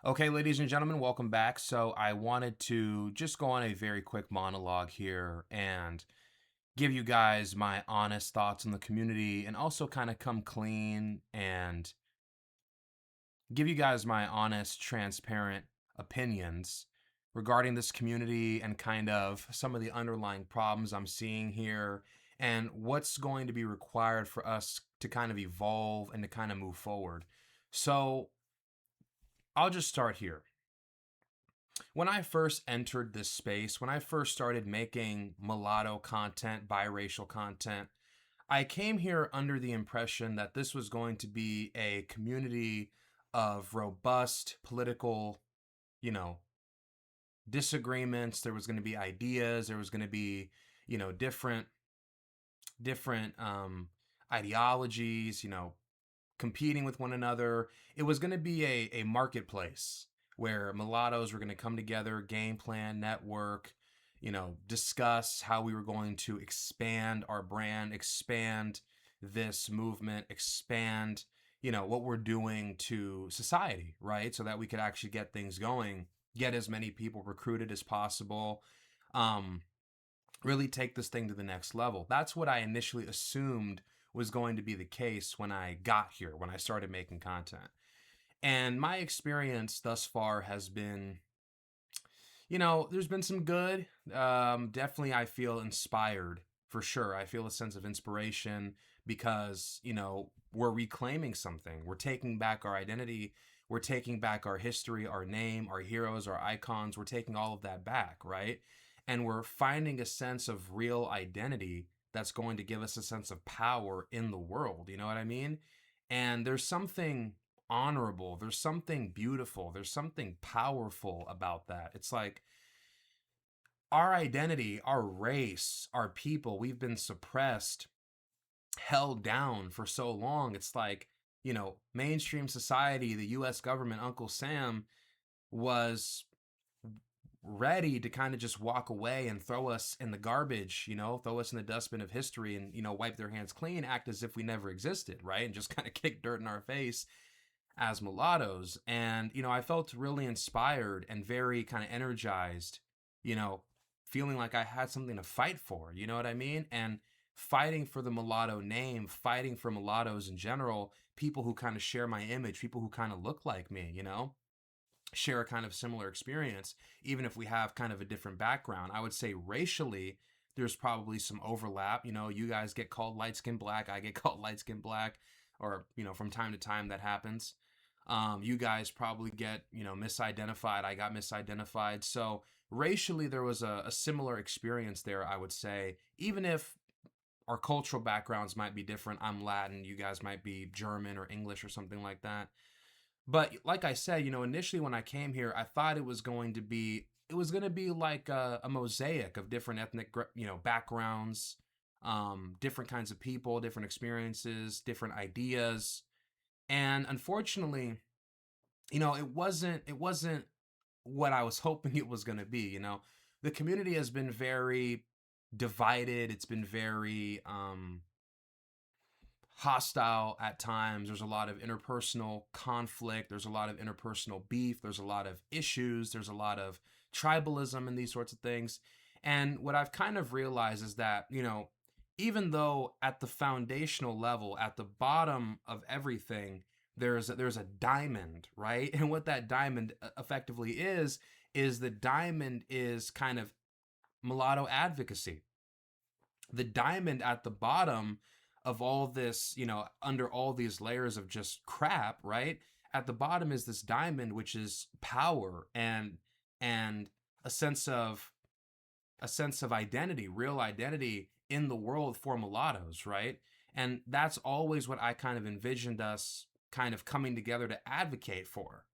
Okay, ladies and gentlemen, welcome back. So, I wanted to just go on a very quick monologue here and give you guys my honest thoughts on the community and also kind of come clean and give you guys my honest, transparent opinions regarding this community and kind of some of the underlying problems I'm seeing here and what's going to be required for us to kind of evolve and to kind of move forward. So, I'll just start here. When I first entered this space, when I first started making mulatto content, biracial content, I came here under the impression that this was going to be a community of robust political, you know, disagreements. There was going to be ideas. There was going to be, different ideologies, competing with one another. It was going to be a marketplace where mulattoes were going to come together, game plan, network, discuss how we were going to expand our brand, expand this movement, expand, what we're doing to society, right? So that we could actually get things going, get as many people recruited as possible. Um, really take this thing to the next level. That's what I initially assumed was going to be the case when I got here, when I started making content. And my experience thus far has been, there's been some good. Definitely, I feel inspired for sure. I feel a sense of inspiration because, we're reclaiming something. We're taking back our identity. We're taking back our history, our name, our heroes, our icons. We're taking all of that back, right? And we're finding a sense of real identity that's going to give us a sense of power in the world. You know what I mean? And there's something honorable, there's something beautiful, there's something powerful about that. It's like our identity, our race, our people, we've been suppressed, held down for so long. It's like, mainstream society, the US government, Uncle Sam was ready to kind of just walk away and throw us in the garbage, throw us in the dustbin of history and, wipe their hands clean, act as if we never existed, right? And just kind of kick dirt in our face as mulattoes. And, I felt really inspired and very kind of energized, you know, feeling like I had something to fight for, you know what I mean? And fighting for the mulatto name, fighting for mulattoes in general, people who kind of share my image, people who kind of look like me, share a kind of similar experience, even if we have kind of a different background. I would say racially, there's probably some overlap. You guys get called light skin black, I get called light skin black, or, from time to time that happens. You guys probably get, misidentified. I got misidentified. So racially, there was a similar experience there, I would say, even if our cultural backgrounds might be different. I'm Latin, you guys might be German or English or something like that. But like I said, initially when I came here, I thought it was going to be like a mosaic of different ethnic, backgrounds, different kinds of people, different experiences, different ideas. And unfortunately, it wasn't what I was hoping it was going to be, The community has been very divided. It's been very hostile at times. There's a lot of interpersonal conflict. There's a lot of interpersonal beef. There's a lot of issues. There's a lot of tribalism and these sorts of things. And what I've kind of realized is that, even though at the foundational level, at the bottom of everything, there's a diamond, right? And what that diamond effectively is the diamond is kind of mulatto advocacy. The diamond at the bottom of all this, under all these layers of just crap, right? At the bottom is this diamond, which is power and a sense of identity, real identity in the world for mulattoes, right? And that's always what I kind of envisioned us kind of coming together to advocate for.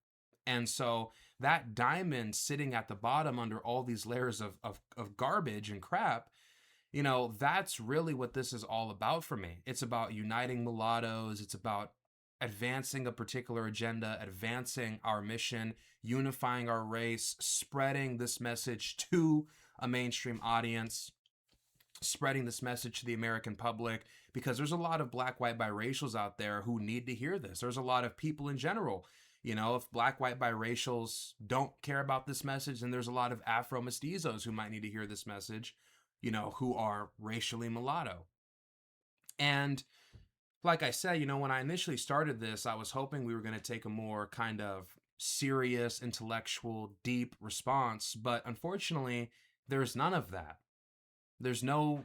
And so that diamond sitting at the bottom under all these layers of garbage and crap, that's really what this is all about for me. It's about uniting mulattoes. It's about advancing a particular agenda, advancing our mission, unifying our race, spreading this message to a mainstream audience, spreading this message to the American public, because there's a lot of black, white, biracials out there who need to hear this. There's a lot of people in general If black, white, biracials don't care about this message, then there's a lot of Afro mestizos who might need to hear this message, who are racially mulatto. And like I said, when I initially started this, I was hoping we were going to take a more kind of serious, intellectual, deep response. But unfortunately, there's none of that. There's no,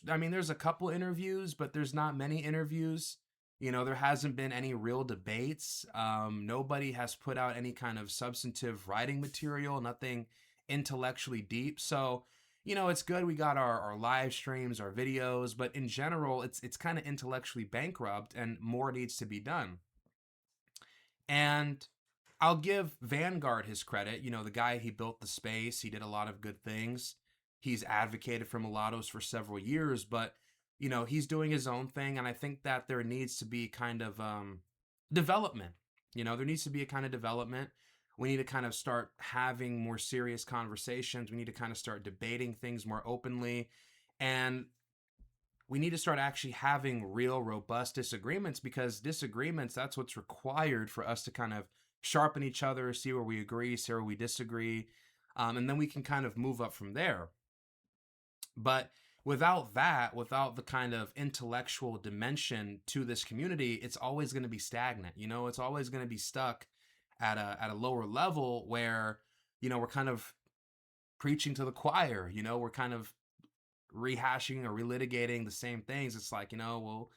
I mean, there's a couple interviews, but there's not many interviews. There hasn't been any real debates. Nobody has put out any kind of substantive writing material, nothing intellectually deep. So, it's good we got our live streams, our videos, but in general, it's kind of intellectually bankrupt and more needs to be done. And I'll give Vanguard his credit. The guy, he built the space, he did a lot of good things. He's advocated for mulattoes for several years, but he's doing his own thing, and I think that there needs to be kind of development. There needs to be a kind of development. We need to kind of start having more serious conversations. We need to kind of start debating things more openly, and we need to start actually having real robust disagreements, because disagreements, that's what's required for us to kind of sharpen each other, see where we agree, see where we disagree, and then we can kind of move up from there. But without that, without the kind of intellectual dimension to this community, it's always going to be stagnant. It's always going to be stuck at a lower level where we're kind of preaching to the choir. We're kind of rehashing or relitigating the same things. It's like, well,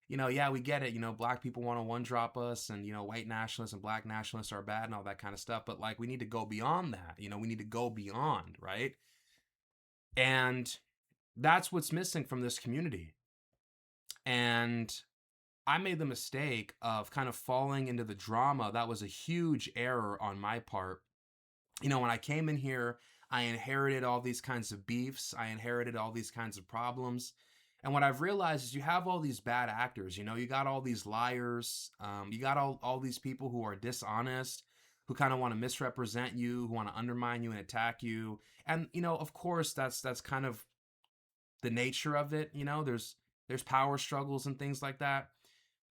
yeah, we get it. Black people want to one drop us, and white nationalists and black nationalists are bad and all that kind of stuff. But like, we need to go beyond that. We need to go beyond, right? And that's what's missing from this community. And I made the mistake of kind of falling into the drama. That was a huge error on my part. When I came in here, I inherited all these kinds of beefs. I inherited all these kinds of problems. And what I've realized is you have all these bad actors. You got all these liars. You got all these people who are dishonest, who kind of want to misrepresent you, who want to undermine you and attack you. And, of course, that's kind of the nature of it. There's power struggles and things like that.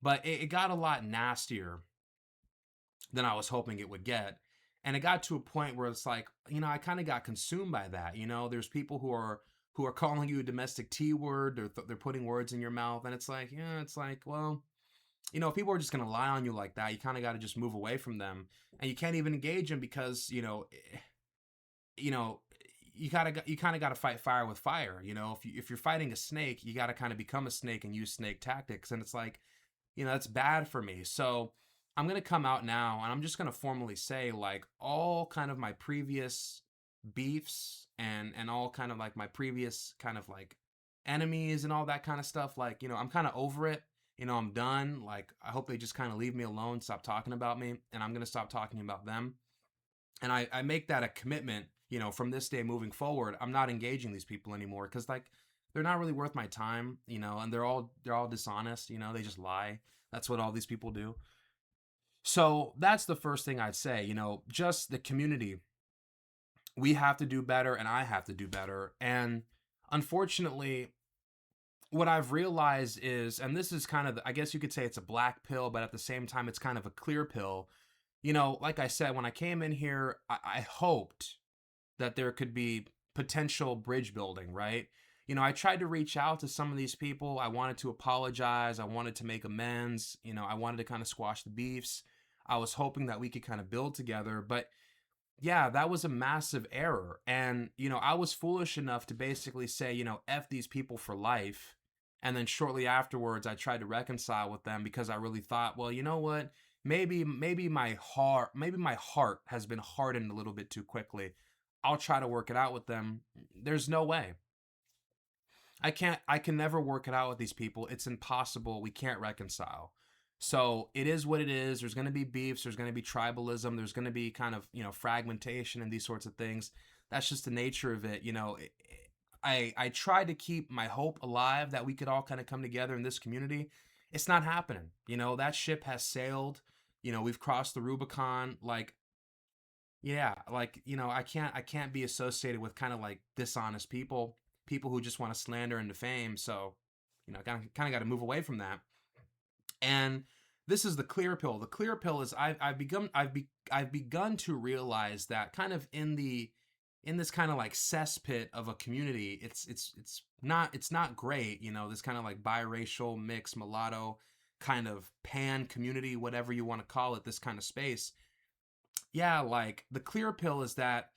But it got a lot nastier than I was hoping it would get. And it got to a point where it's like, I kind of got consumed by that. There's people who are calling you a domestic T word. They're putting words in your mouth, and it's like, well, if people are just gonna lie on you like that, you kind of got to just move away from them, and you can't even engage them because you kind of got to fight fire with fire. If you're fighting a snake, you got to kind of become a snake and use snake tactics, and it's like, that's bad for me. So I'm going to come out now and I'm just going to formally say, like, all kind of my previous beefs and all kind of like my previous kind of like enemies and all that kind of stuff, like, I'm kind of over it. I'm done. Like, I hope they just kind of leave me alone, stop talking about me, and I'm going to stop talking about them. And I make that a commitment, from this day moving forward. I'm not engaging these people anymore, because like, they're not really worth my time, and they're all dishonest. They just lie. That's what all these people do. So that's the first thing I'd say. Just the community, we have to do better, and I have to do better. And unfortunately, what I've realized is, and this is kind of, I guess you could say it's a black pill, but at the same time, it's kind of a clear pill. Like I said, when I came in here, I hoped that there could be potential bridge building, right? I tried to reach out to some of these people. I wanted to apologize. I wanted to make amends. I wanted to kind of squash the beefs. I was hoping that we could kind of build together. But yeah, that was a massive error. And, I was foolish enough to basically say, F these people for life. And then shortly afterwards, I tried to reconcile with them, because I really thought, well, you know what? Maybe my heart has been hardened a little bit too quickly. I'll try to work it out with them. There's no way. I can never work it out with these people. It's impossible. We can't reconcile. So it is what it is. There's going to be beefs. There's going to be tribalism. There's going to be kind of, fragmentation and these sorts of things. That's just the nature of it. I tried to keep my hope alive that we could all kind of come together in this community. It's not happening. That ship has sailed. We've crossed the Rubicon. Like, yeah, like, I can't be associated with kind of like dishonest people who just want to slander and defame. So, I kind of got to move away from that. And this is the clear pill. The clear pill is I've begun to realize that kind of in this kind of like cesspit of a community, it's not great, you know, this kind of like biracial, mixed, mulatto kind of pan community, whatever you want to call it, this kind of space. Yeah, like the clear pill is that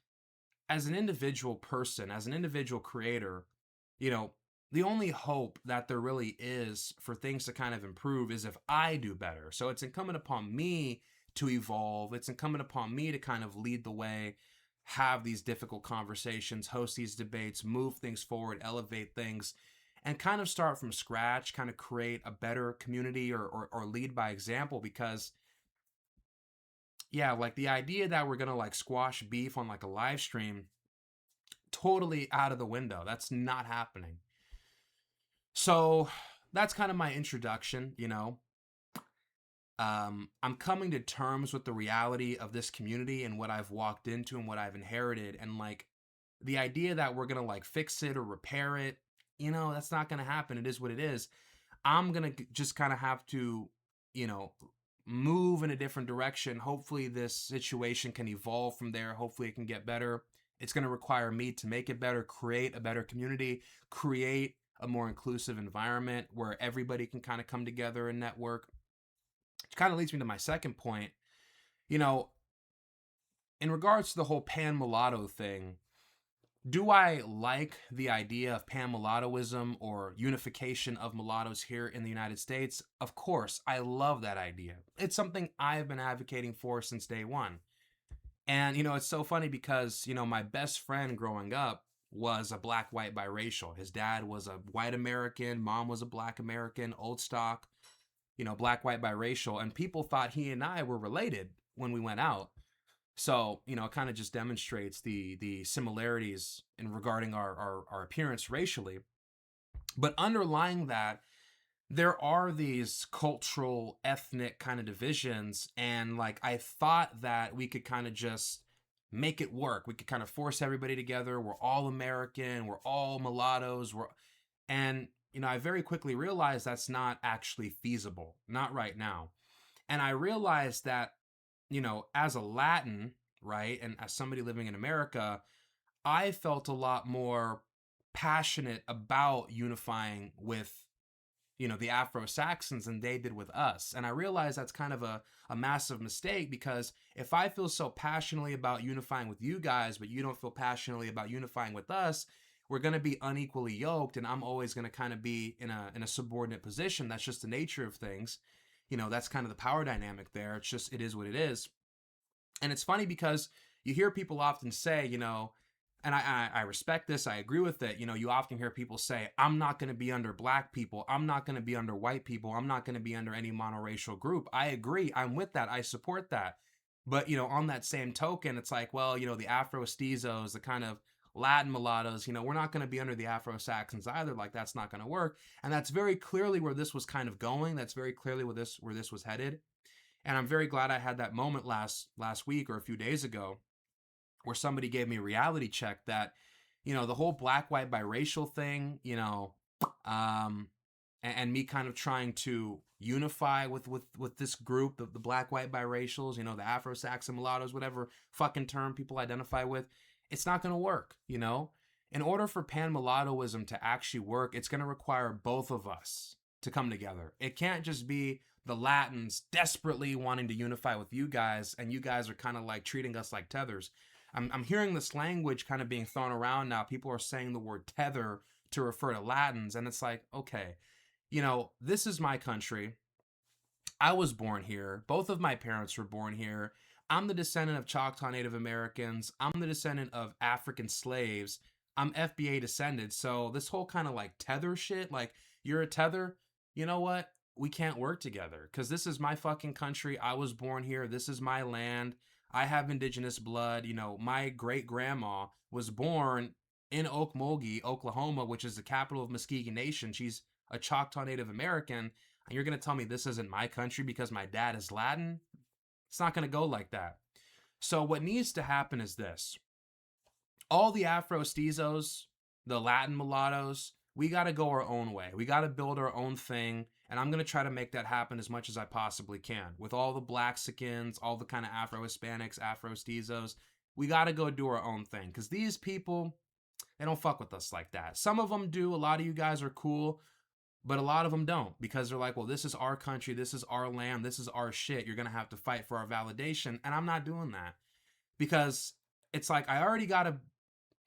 as an individual person, as an individual creator, you know, the only hope that there really is for things to kind of improve is if I do better. So it's incumbent upon me to evolve. It's incumbent upon me to kind of lead the way, have these difficult conversations, host these debates, move things forward, elevate things, and kind of start from scratch, kind of create a better community or lead by example. Because yeah, like the idea that we're gonna like squash beef on like a live stream, totally out of the window. That's not happening. So that's kind of my introduction, you know. I'm coming to terms with the reality of this community and what I've walked into and what I've inherited. And like the idea that we're gonna like fix it or repair it, you know, that's not gonna happen. It is what it is. I'm gonna just kind of have to, you know, move in a different direction. Hopefully, this situation can evolve from there. Hopefully, it can get better. It's gonna require me to make it better, create a better community, create a more inclusive environment where everybody can kind of come together and network. Which kind of leads me to my second point. You know, in regards to the whole pan mulatto thing, do I like the idea of pan mulattoism or unification of mulattoes here in the United States? Of course, I love that idea. It's something I've been advocating for since day one. And, you know, it's so funny because, you know, my best friend growing up was a black white biracial. His dad was a white American, mom was a black American, old stock, you know, black white biracial. And people thought he and I were related when we went out. So, you know, it kind of just demonstrates the similarities in regarding our appearance racially. But underlying that, there are these cultural, ethnic kind of divisions. And like, I thought that we could kind of just make it work. We could kind of force everybody together. We're all American. We're all mulattoes. And, you know, I very quickly realized that's not actually feasible. Not right now. And I realized that, you know, as a Latin, right, and as somebody living in America, I felt a lot more passionate about unifying with, you know, the Afro-Saxons than they did with us. And I realized that's kind of a massive mistake, because if I feel so passionately about unifying with you guys, but you don't feel passionately about unifying with us, we're going to be unequally yoked, and I'm always going to kind of be in a subordinate position. That's just the nature of things. You know, that's kind of the power dynamic there. It's just, it is what it is. And it's funny because you hear people often say, you know, and I respect this, I agree with it. You know, you often hear people say, I'm not going to be under black people. I'm not going to be under white people. I'm not going to be under any monoracial group. I agree. I'm with that. I support that. But, you know, on that same token, it's like, well, you know, the Afro-Stizos, the kind of Latin mulattoes, you know, we're not going to be under the Afro-Saxons either. Like, that's not going to work. And that's very clearly where this was kind of going. That's very clearly where this was headed. And I'm very glad I had that moment last week or a few days ago where somebody gave me a reality check that, you know, the whole black white biracial thing, you know, and me kind of trying to unify with this group, the black white biracials, you know, the Afro-Saxon mulattoes, whatever fucking term people identify with, it's not going to work, you know. In order for pan mulattoism to actually work, it's going to require both of us to come together. It can't just be the Latins desperately wanting to unify with you guys, and you guys are kind of like treating us like tethers. I'm hearing this language kind of being thrown around now. People are saying the word tether to refer to Latins, and it's like, okay, you know, this is my country. I was born here. Both of my parents were born here. I'm the descendant of Choctaw Native Americans. I'm the descendant of African slaves. I'm FBA descended. So this whole kind of like tether shit, like you're a tether, you know what? We can't work together because this is my fucking country. I was born here. This is my land. I have indigenous blood. You know, my great grandma was born in Okmulgee, Oklahoma, which is the capital of Muskegon Nation. She's a Choctaw Native American. And you're going to tell me this isn't my country because my dad is Latin? It's not going to go like that. So what needs to happen is this. All the Afro-Stizos, the Latin mulattoes, we got to go our own way. We got to build our own thing. And I'm going to try to make that happen as much as I possibly can with all the Blaxicans, all the kind of Afro Hispanics, Afro Stizos. We got to go do our own thing because these people, they don't fuck with us like that. Some of them do. A lot of you guys are cool, but a lot of them don't because they're like, well, this is our country. This is our land. This is our shit. You're going to have to fight for our validation. And I'm not doing that because it's like I already got to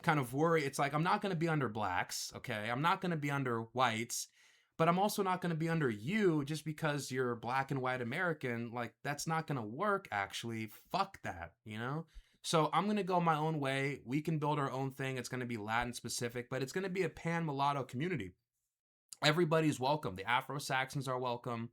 kind of worry. It's like I'm not going to be under blacks, okay? I'm not going to be under whites, but I'm also not going to be under you just because you're black and white American. Like that's not going to work actually. Fuck that, you know? So I'm going to go my own way. We can build our own thing. It's going to be Latin specific, but it's going to be a pan mulatto community. Everybody's welcome. The Afro Saxons are welcome.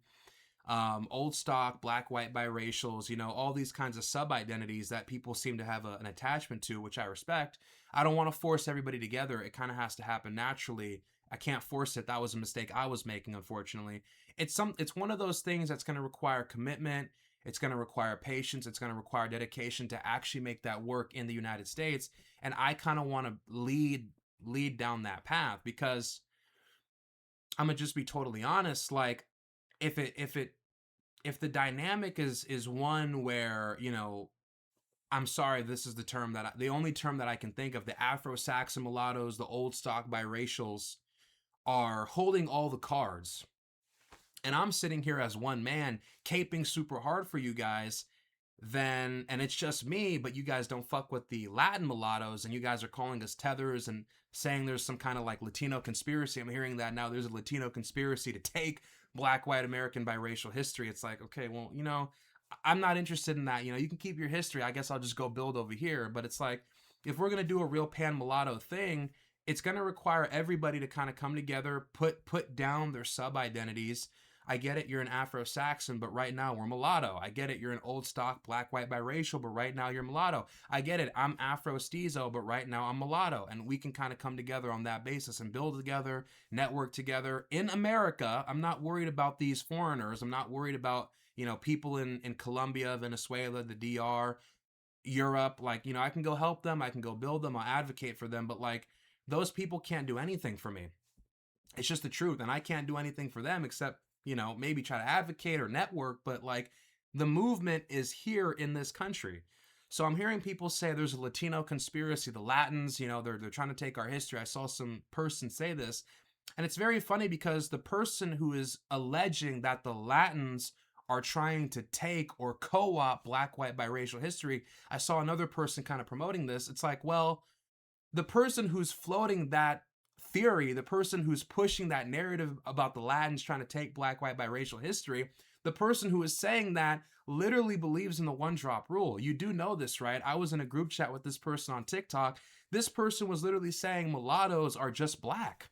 Old stock, black, white, biracials, you know, all these kinds of sub identities that people seem to have an attachment to, which I respect. I don't want to force everybody together. It kind of has to happen naturally. I can't force it. That was a mistake I was making, unfortunately. It's one of those things that's going to require commitment. It's going to require patience. It's going to require dedication to actually make that work in the United States. And I kind of want to lead down that path because I'm gonna just be totally honest. Like, if the dynamic is one where, you know, I'm sorry, this is the only term that I can think of. The Afro-Saxon mulattoes, the old stock biracials are holding all the cards. And I'm sitting here as one man caping super hard for you guys, and it's just me, but you guys don't fuck with the Latin mulattoes, and you guys are calling us tethers and saying there's some kind of like Latino conspiracy. I'm hearing that now there's a Latino conspiracy to take black, white, American biracial history. It's like, okay, well, you know, I'm not interested in that. You know, you can keep your history. I guess I'll just go build over here. But it's like, if we're going to do a real pan mulatto thing, it's going to require everybody to kind of come together, put down their sub identities. I get it, you're an Afro-Saxon, but right now we're mulatto. I get it, you're an old stock black, white, biracial, but right now you're mulatto. I get it, I'm Afro-Stizo, but right now I'm mulatto. And we can kind of come together on that basis and build together, network together. In America, I'm not worried about these foreigners. I'm not worried about, you know, people in Colombia, Venezuela, the DR, Europe. Like, you know, I can go help them. I can go build them. I'll advocate for them. But like, those people can't do anything for me. It's just the truth. And I can't do anything for them except, you know, maybe try to advocate or network, but like the movement is here in this country. So I'm hearing people say there's a Latino conspiracy. The Latins, you know, they're trying to take our history. I saw some person say this, and it's very funny because the person who is alleging that the Latins are trying to take or co-opt black, white, biracial history, I saw another person kind of promoting this. It's like, well, the person who's floating that theory, the person who's pushing that narrative about the Latins trying to take black, white, biracial history, the person who is saying that literally believes in the one drop rule. You do know this, right? I was in a group chat with this person on TikTok. This person was literally saying mulattoes are just black.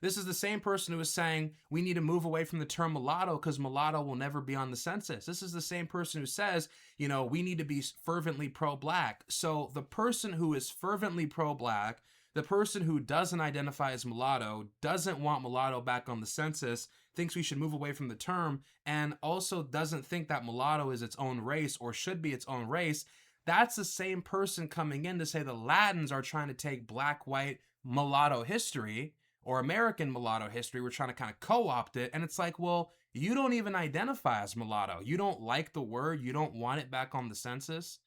This is the same person who is saying we need to move away from the term mulatto because mulatto will never be on the census. This is the same person who says, you know, we need to be fervently pro-black. So the person who is fervently pro-black, the person who doesn't identify as mulatto, doesn't want mulatto back on the census, thinks we should move away from the term, and also doesn't think that mulatto is its own race or should be its own race, that's the same person coming in to say the Latins are trying to take black, white, mulatto history or American mulatto history. We're trying to kind of co-opt it. And it's like, well, you don't even identify as mulatto. You don't like the word. You don't want it back on the census.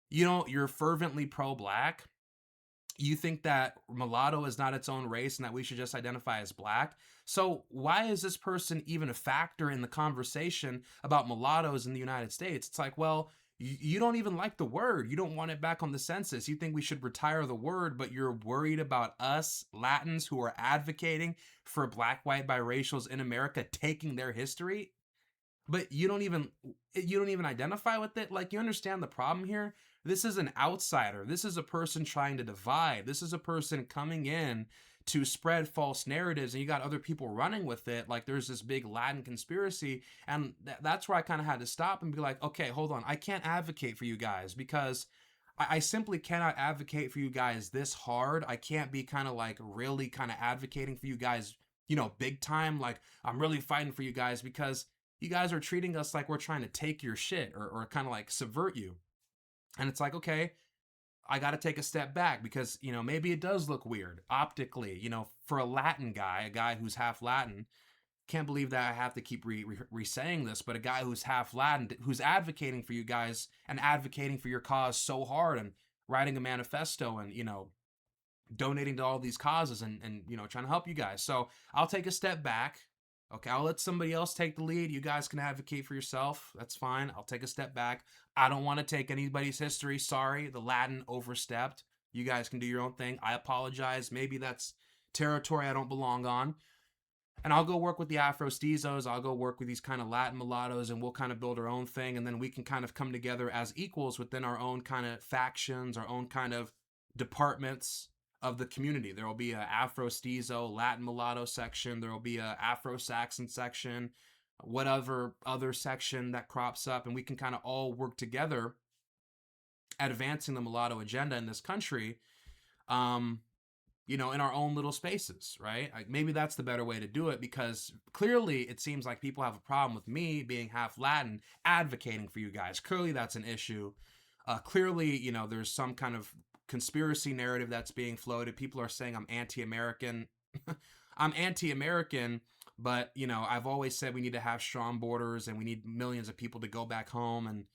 You're fervently pro-black. You think that mulatto is not its own race and that we should just identify as black. So why is this person even a factor in the conversation about mulattoes in the United States? It's like, well, you don't even like the word. You don't want it back on the census. You think we should retire the word, but you're worried about us Latins who are advocating for black, white, biracials in America taking their history. But you don't even identify with it. Like, you understand the problem here? This is an outsider. This is a person trying to divide. This is a person coming in to spread false narratives, and you got other people running with it. Like, there's this big Latin conspiracy, and that's where I kind of had to stop and be like, okay, hold on. I can't advocate for you guys because I simply cannot advocate for you guys this hard. I can't be kind of like really kind of advocating for you guys, you know, big time. Like, I'm really fighting for you guys because you guys are treating us like we're trying to take your shit or kind of like subvert you. And it's like, okay, I got to take a step back because, maybe it does look weird optically, for a Latin guy, a guy who's half Latin. Can't believe that I have to keep re-saying this, but a guy who's half Latin, who's advocating for you guys and advocating for your cause so hard and writing a manifesto and, donating to all these causes and trying to help you guys. So I'll take a step back. Okay, I'll let somebody else take the lead. You guys can advocate for yourself. That's fine. I'll take a step back. I don't want to take anybody's history. Sorry, the Latin overstepped. You guys can do your own thing. I apologize. Maybe that's territory I don't belong on. And I'll go work with the Afro-Stizos. I'll go work with these kind of Latin mulattoes, and we'll kind of build our own thing. And then we can kind of come together as equals within our own kind of factions, our own kind of departments of the community. There will be an Afro-Stizo, Latin mulatto section. There will be an Afro-Saxon section, whatever other section that crops up. And we can kind of all work together at advancing the mulatto agenda in this country. In our own little spaces, right? Like maybe that's the better way to do it, because clearly it seems like people have a problem with me being half Latin advocating for you guys. Clearly that's an issue. Clearly, there's some kind of conspiracy narrative that's being floated. People are saying I'm anti-American. I'm anti-American, but, I've always said we need to have strong borders and we need millions of people to go back home. And,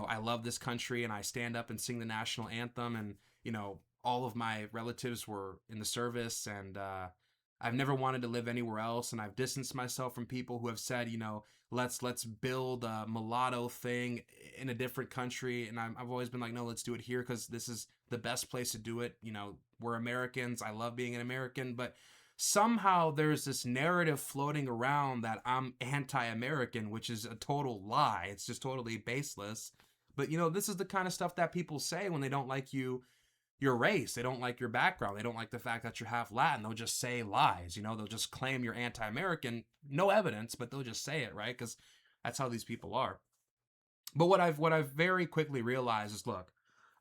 I love this country and I stand up and sing the national anthem, and, all of my relatives were in the service, and I've never wanted to live anywhere else. And I've distanced myself from people who have said, let's build a mulatto thing in a different country. And I've always been like, no, let's do it here because this is the best place to do it. We're Americans. I love being an American, but somehow there's this narrative floating around that I'm anti-American, which is a total lie. It's just totally baseless. But, this is the kind of stuff that people say when they don't like your race. They don't like your background. They don't like the fact that you're half Latin. They'll just say lies. They'll just claim you're anti-American. No evidence, but they'll just say it, right? Because that's how these people are. But what I've very quickly realized is, look,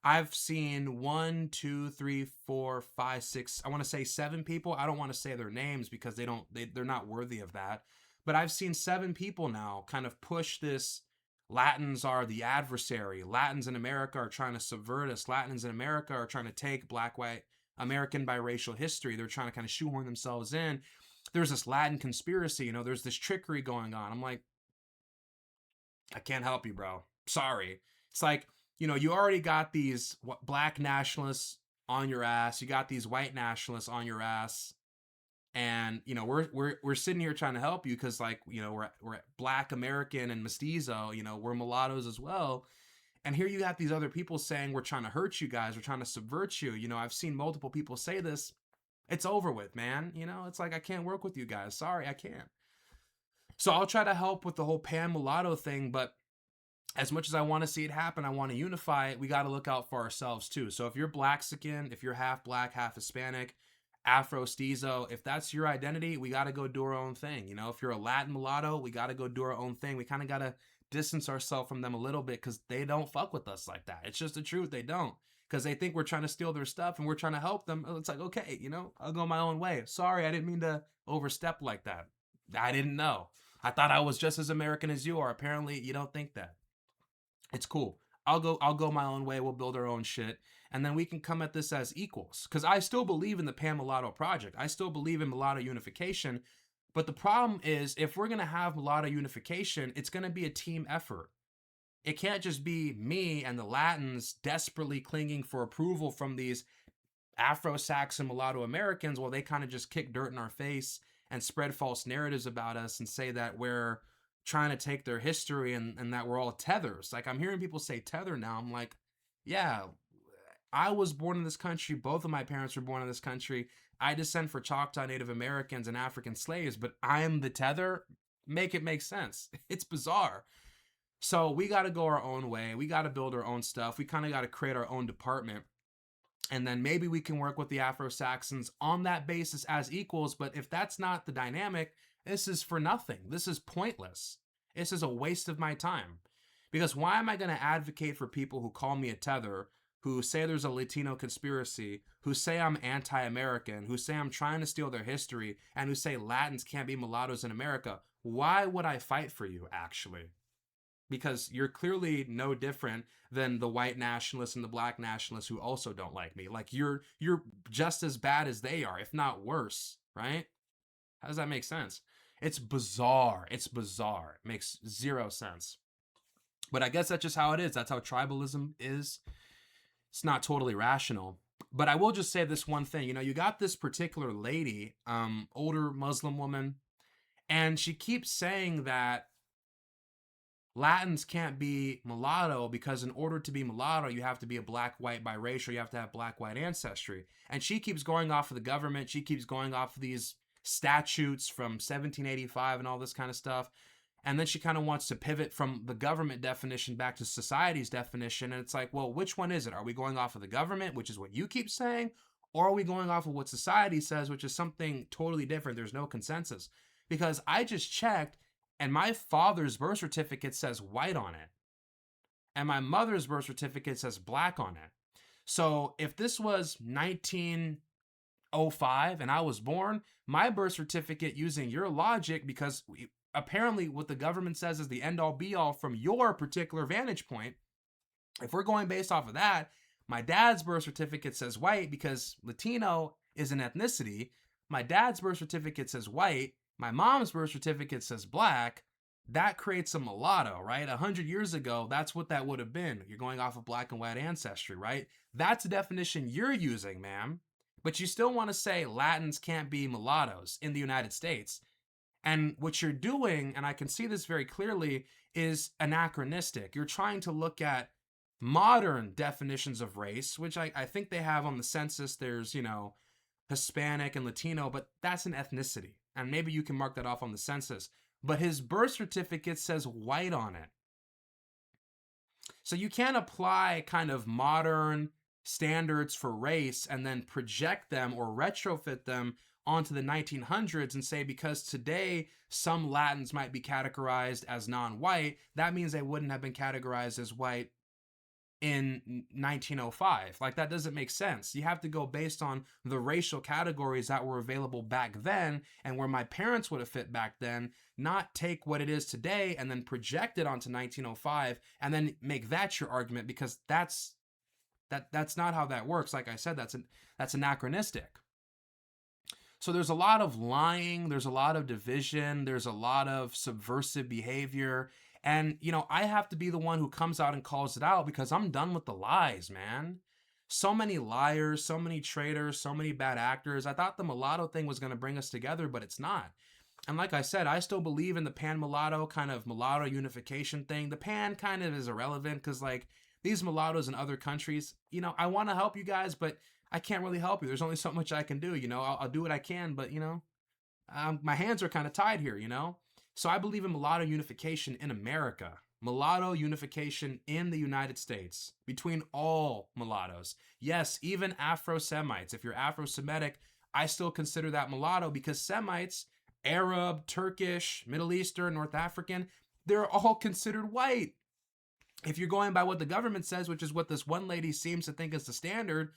I've seen 1, 2, 3, 4, 5, 6. I want to say 7 people. I don't want to say their names because they're not worthy of that. But I've seen 7 people now kind of push this. Latins are the adversary. Latins in America are trying to subvert us. Latins in America are trying to take Black, white, American biracial history. They're trying to kind of shoehorn themselves in. There's this Latin conspiracy. There's this trickery going on. I'm like, I can't help you, bro. Sorry. It's like, you already got these Black nationalists on your ass. You got these white nationalists on your ass. And we're sitting here trying to help you because we're Black American and mestizo, we're mulattoes as well. And here you got these other people saying we're trying to hurt you guys, we're trying to subvert you. I've seen multiple people say this. It's over with, man. It's like I can't work with you guys. Sorry, I can't. So I'll try to help with the whole pan mulatto thing, but as much as I want to see it happen, I want to unify it. We got to look out for ourselves too. So if you're Blaxican, if you're half Black, half Hispanic, Afro-Stizo, if that's your identity, we got to go do our own thing. If you're a Latin mulatto, we got to go do our own thing. We kind of got to distance ourselves from them a little bit because they don't fuck with us like that. It's just the truth. They don't, because they think we're trying to steal their stuff and we're trying to help them. It's like, okay, I'll go my own way. Sorry, I didn't mean to overstep like that. I didn't know. I thought I was just as American as you are. Apparently, you don't think that. It's cool. I'll go my own way. We'll build our own shit. And then we can come at this as equals. Because I still believe in the Pan Mulatto Project. I still believe in mulatto unification. But the problem is, if we're going to have mulatto unification, it's going to be a team effort. It can't just be me and the Latins desperately clinging for approval from these Afro-Saxon mulatto Americans while they kind of just kick dirt in our face and spread false narratives about us and say that we're trying to take their history and that we're all tethers. Like, I'm hearing people say tether now. I'm like, yeah, I was born in this country. Both of my parents were born in this country. I descend for Choctaw Native Americans and African slaves, but I'm the tether. Make it make sense. It's bizarre. So we got to go our own way. We got to build our own stuff. We kind of got to create our own department. And then maybe we can work with the Afro-Saxons on that basis as equals. But if that's not the dynamic, this is for nothing. This is pointless. This is a waste of my time. Because why am I going to advocate for people who call me a tether, who say there's a Latino conspiracy, who say I'm anti-American, who say I'm trying to steal their history, and who say Latins can't be mulattoes in America? Why would I fight for you, actually? because you're clearly no different than the white nationalists and the black nationalists who also don't like me. Like you're just as bad as they are, if not worse, right? How does that make sense? It's bizarre. It's bizarre. It makes zero sense. But I guess that's just how it is. That's how tribalism is. It's not totally rational. But I will just say this one thing. You know, you got this particular lady, older Muslim woman, and she keeps saying that Latins can't be mulatto because in order to be mulatto, you have to be a black, white, biracial. You have to have black, white ancestry. And she keeps going off of the government. She keeps going off of these statutes from 1785 and all this kind of stuff. And then she kind of wants to pivot from the government definition back to society's definition. And it's like, well, which one is it? Are we going off of the government, which is what you keep saying? Or are we going off of what society says, which is something totally different? There's no consensus. Because I just checked, and my father's birth certificate says white on it. And my mother's birth certificate says black on it. So if this was 1905 and I was born, my birth certificate, using your logic, because apparently what the government says is the end all be all from your particular vantage point, if we're going based off of that, my dad's birth certificate says white because Latino is an ethnicity. My dad's birth certificate says white. My mom's birth certificate says black. That creates a mulatto, right? 100 years ago, that's what that would have been. You're going off of black and white ancestry, right? That's the definition you're using, ma'am. But you still want to say Latins can't be mulattoes in the United States. And what you're doing, and I can see this very clearly, is anachronistic. You're trying to look at modern definitions of race, which I think they have on the census. There's, you know, Hispanic and Latino, but that's an ethnicity. And maybe you can mark that off on the census. But his birth certificate says white on it. So you can't apply kind of modern standards for race and then project them or retrofit them onto the 1900s and say because today some Latins might be categorized as non-white, that means they wouldn't have been categorized as white in 1905. Like, that doesn't make sense. You have to go based on the racial categories that were available back then and where my parents would have fit back then, not take what it is today and then project it onto 1905 and then make that your argument, because that's not how that works. Like I said, that's anachronistic. So there's a lot of lying, there's a lot of division, there's a lot of subversive behavior. And, you know, I have to be the one who comes out and calls it out because I'm done with the lies, man. So many liars, so many traitors, so many bad actors. I thought the mulatto thing was going to bring us together, but it's not. And like I said, I still believe in the pan-mulatto kind of mulatto unification thing. The pan kind of is irrelevant because, like, these mulattoes in other countries, you know, I want to help you guys, but I can't really help you. There's only so much I can do, you know. I'll do what I can, but, you know, my hands are kind of tied here, you know. So I believe in mulatto unification in America, mulatto unification in the United States between all mulattoes. Yes, even Afro-Semites. If you're Afro-Semitic, I still consider that mulatto because Semites, Arab, Turkish, Middle Eastern, North African, they're all considered white. If you're going by what the government says, which is what this one lady seems to think is the standard,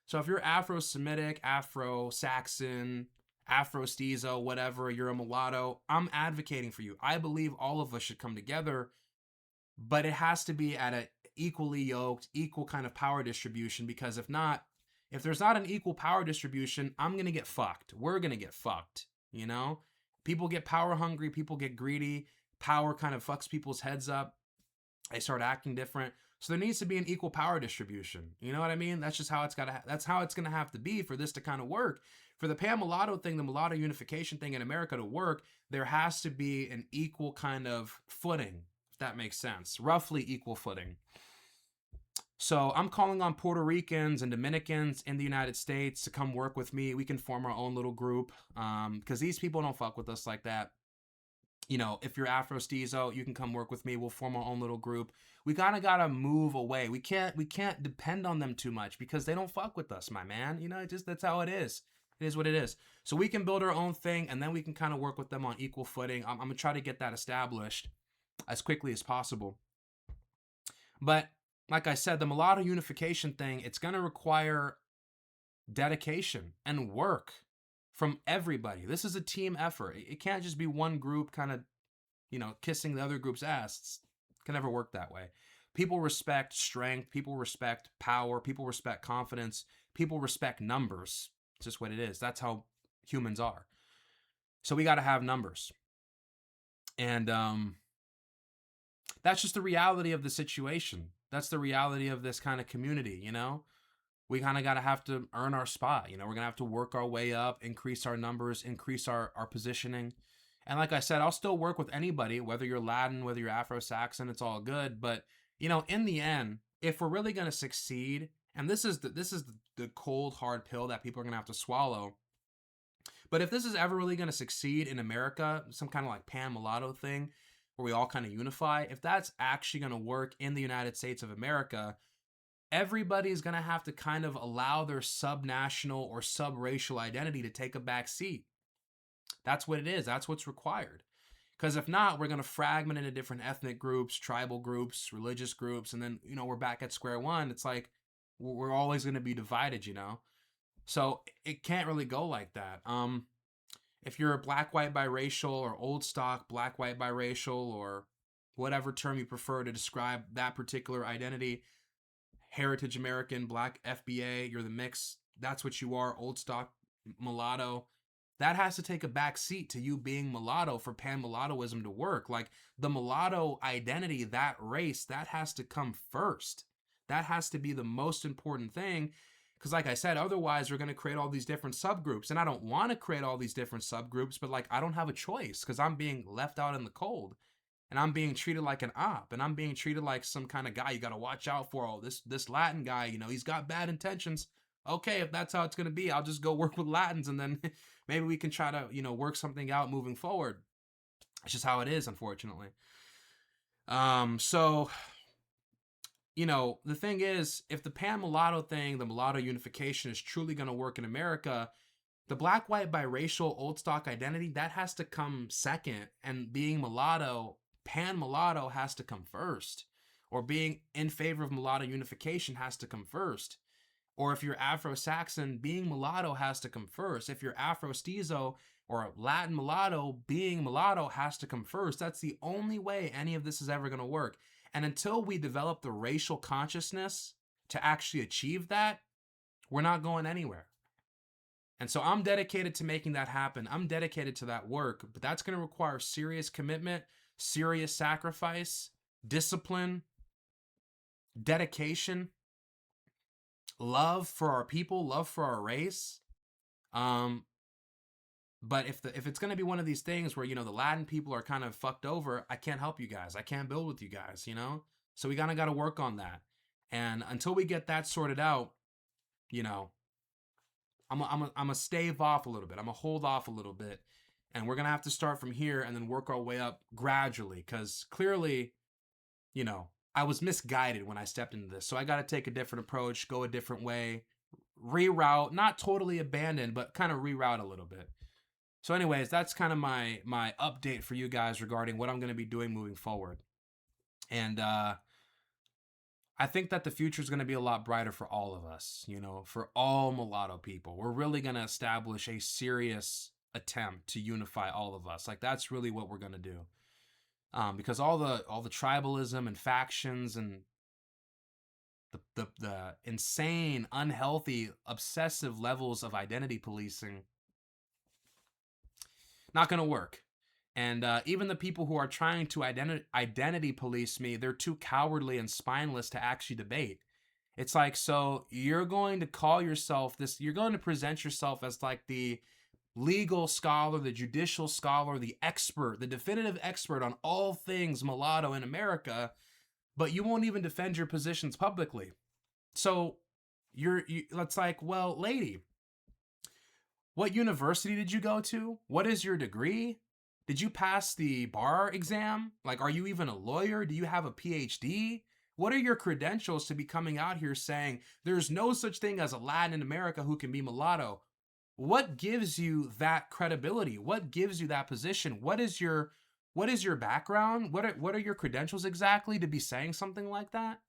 so if you're Afro-Semitic, Afro-Saxon, Afro-Stizo, whatever, you're a mulatto, I'm advocating for you. I believe all of us should come together, but it has to be at an equally yoked, equal kind of power distribution, because if not, if there's not an equal power distribution, I'm going to get fucked. We're going to get fucked, you know? People get power hungry, people get greedy, power kind of fucks people's heads up. They start acting different. So there needs to be an equal power distribution. You know what I mean? That's just how that's how it's going to have to be for this to kind of work. For the pan-mulatto thing, the mulatto unification thing in America to work, there has to be an equal kind of footing, if that makes sense. Roughly equal footing. So I'm calling on Puerto Ricans and Dominicans in the United States to come work with me. We can form our own little group because these people don't fuck with us like that. You know, if you're Afro-Stizo, you can come work with me. We'll form our own little group. We kind of got to move away. We can't depend on them too much because they don't fuck with us, my man. You know, that's how it is. It is what it is. So we can build our own thing and then we can kind of work with them on equal footing. I'm going to try to get that established as quickly as possible. But like I said, the mulatto unification thing, it's going to require dedication and work from everybody. This is a team effort. It can't just be one group kind of, you know, kissing the other group's ass. Can never work that way. People respect strength. People respect power. People respect confidence. People respect numbers. It's just what it is. That's how humans are. So we got to have numbers. And that's just the reality of the situation. That's the reality of this kind of community, you know? We kind of got to have to earn our spot. You know, we're going to have to work our way up, increase our numbers, increase our positioning. And like I said, I'll still work with anybody, whether you're Latin, whether you're Afro-Saxon, it's all good. But, you know, in the end, if we're really going to succeed, and this is the cold, hard pill that people are going to have to swallow. But if this is ever really going to succeed in America, some kind of like pan-mulatto thing where we all kind of unify, if that's actually going to work in the United States of America, everybody's going to have to kind of allow their subnational or subracial identity to take a back seat. That's what it is. That's what's required. Because if not, we're going to fragment into different ethnic groups, tribal groups, religious groups, and then, you know, we're back at square one. It's like we're always going to be divided, you know? So it can't really go like that. If you're black, white, biracial, or old stock black, white, biracial, or whatever term you prefer to describe that particular identity, heritage American, black, FBA, you're the mix, that's what you are, old stock mulatto, that has to take a back seat to you being mulatto for pan-mulattoism to work. Like the mulatto identity, that race, that has to come first. That has to be the most important thing. Because like I said, otherwise we're going to create all these different subgroups. And I don't want to create all these different subgroups, but like I don't have a choice because I'm being left out in the cold. And I'm being treated like an op. And I'm being treated like some kind of guy you got to watch out for. Oh, this Latin guy, you know, he's got bad intentions. Okay, if that's how it's going to be, I'll just go work with Latins. And then maybe we can try to, you know, work something out moving forward. It's just how it is, unfortunately. So, you know, the thing is, if the pan-mulatto thing, the mulatto unification is truly going to work in America, the black, white, biracial, old stock identity, that has to come second. And being mulatto, pan-mulatto has to come first. Or being in favor of mulatto unification has to come first. Or if you're Afro-Saxon, being mulatto has to come first. If you're Afro-Stizo or Latin mulatto, being mulatto has to come first. That's the only way any of this is ever going to work. And until we develop the racial consciousness to actually achieve that, we're not going anywhere. And so I'm dedicated to making that happen. I'm dedicated to that work, but that's going to require serious commitment, serious sacrifice, discipline, dedication, love for our people, love for our race. But if it's going to be one of these things where, you know, the Latin people are kind of fucked over, I can't help you guys. I can't build with you guys, you know? So we kind of got to work on that. And until we get that sorted out, you know, I'm a stave off a little bit. I'm a hold off a little bit. And we're going to have to start from here and then work our way up gradually. Because clearly, you know, I was misguided when I stepped into this. So I got to take a different approach, go a different way, reroute, not totally abandon, but kind of reroute a little bit. So anyways, that's kind of my update for you guys regarding what I'm going to be doing moving forward. And I think that the future is going to be a lot brighter for all of us, you know, for all mulatto people. We're really going to establish a serious attempt to unify all of us. Like that's really what we're going to do. Because all the tribalism and factions and the insane, unhealthy, obsessive levels of identity policing, not going to work. And even the people who are trying to identity police me, they're too cowardly and spineless to actually debate. It's like, so you're going to call yourself this, you're going to present yourself as like the legal scholar, the judicial scholar, the expert, the definitive expert on all things mulatto in America, but you won't even defend your positions publicly. So it's like, well, lady, what university did you go to? What is your degree? Did you pass the bar exam? Like, are you even a lawyer? Do you have a PhD? What are your credentials to be coming out here saying there's no such thing as a Latin in America who can be mulatto? What gives you that credibility? What gives you that position? What is your background? What are your credentials exactly to be saying something like that?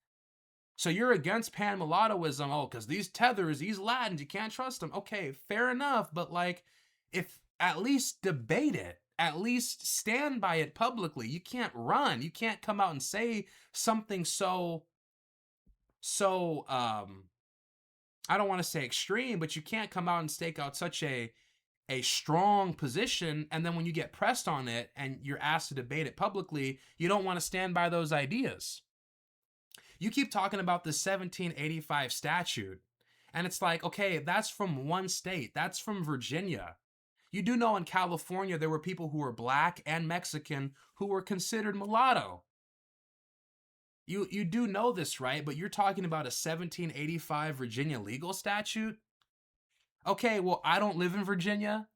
So you're against pan-mulattoism. Oh, because these tethers, these Latins, you can't trust them. Okay, fair enough. But like, if at least debate it. at least stand by it publicly. You can't run. You can't come out and say something so I don't want to say extreme, but you can't come out and stake out such a strong position, and then when you get pressed on it and you're asked to debate it publicly, you don't want to stand by those ideas. You keep talking about the 1785 statute, and it's like, okay, that's from one state. That's from Virginia. You do know in California there were people who were black and Mexican who were considered mulatto. You do know this, right? But you're talking about a 1785 Virginia legal statute? Okay, well, I don't live in Virginia.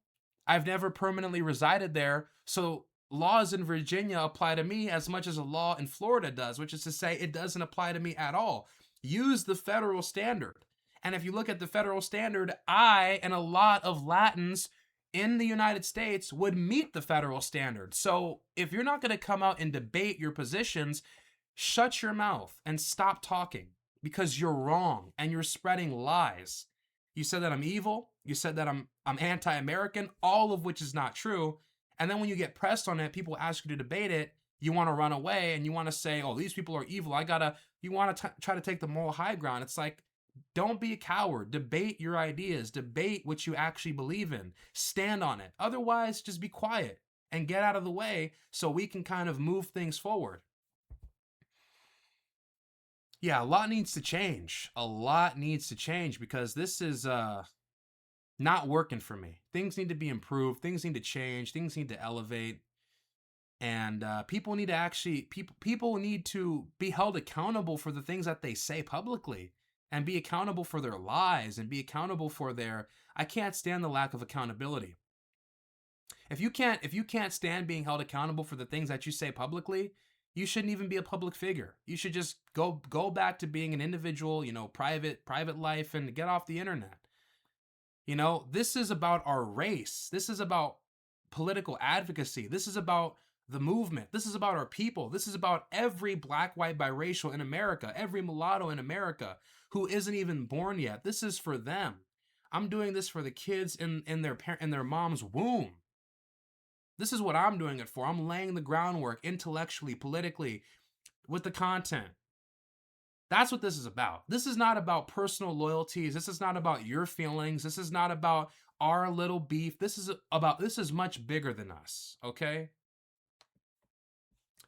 I've never permanently resided there, so laws in Virginia apply to me as much as a law in Florida does, which is to say it doesn't apply to me at all. Use the federal standard. And if you look at the federal standard, I and a lot of Latins in the United States would meet the federal standard. So if you're not going to come out and debate your positions, shut your mouth and stop talking, because you're wrong and you're spreading lies. You said that I'm evil. You said that I'm anti-American, all of which is not true. And then when you get pressed on it, people ask you to debate it. You want to run away and you want to say, "Oh, these people are evil. You want to try to take the moral high ground." It's like, don't be a coward. Debate your ideas. Debate what you actually believe in. Stand on it. Otherwise, just be quiet and get out of the way so we can kind of move things forward. Yeah, a lot needs to change. A lot needs to change because this is not working for me. Things need to be improved. Things need to change. Things need to elevate. And people need to people need to be held accountable for the things that they say publicly, and be accountable for their lies, and be accountable for their. I can't stand the lack of accountability. If you can't stand being held accountable for the things that you say publicly, you shouldn't even be a public figure. You should just go back to being an individual, private life, and get off the internet. This is about our race. This is about political advocacy. This is about the movement. This is about our people. This is about every black, white, biracial in America, every mulatto in America who isn't even born yet. This is for them. I'm doing this for the kids in their mom's womb. This is what I'm doing it for. I'm laying the groundwork intellectually, politically, with the content. That's what this is about. This is not about personal loyalties. This is not about your feelings. This is not about our little beef. This is much bigger than us, okay?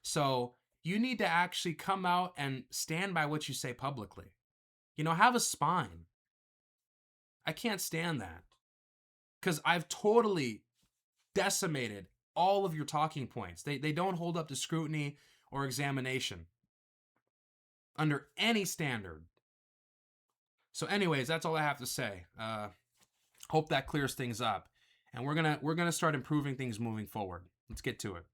So you need to actually come out and stand by what you say publicly. Have a spine. I can't stand that. Because I've totally decimated all of your talking points. They don't hold up to scrutiny or examination under any standard. So anyways, that's all I have to say. Hope that clears things up. And we're gonna start improving things moving forward. Let's get to it.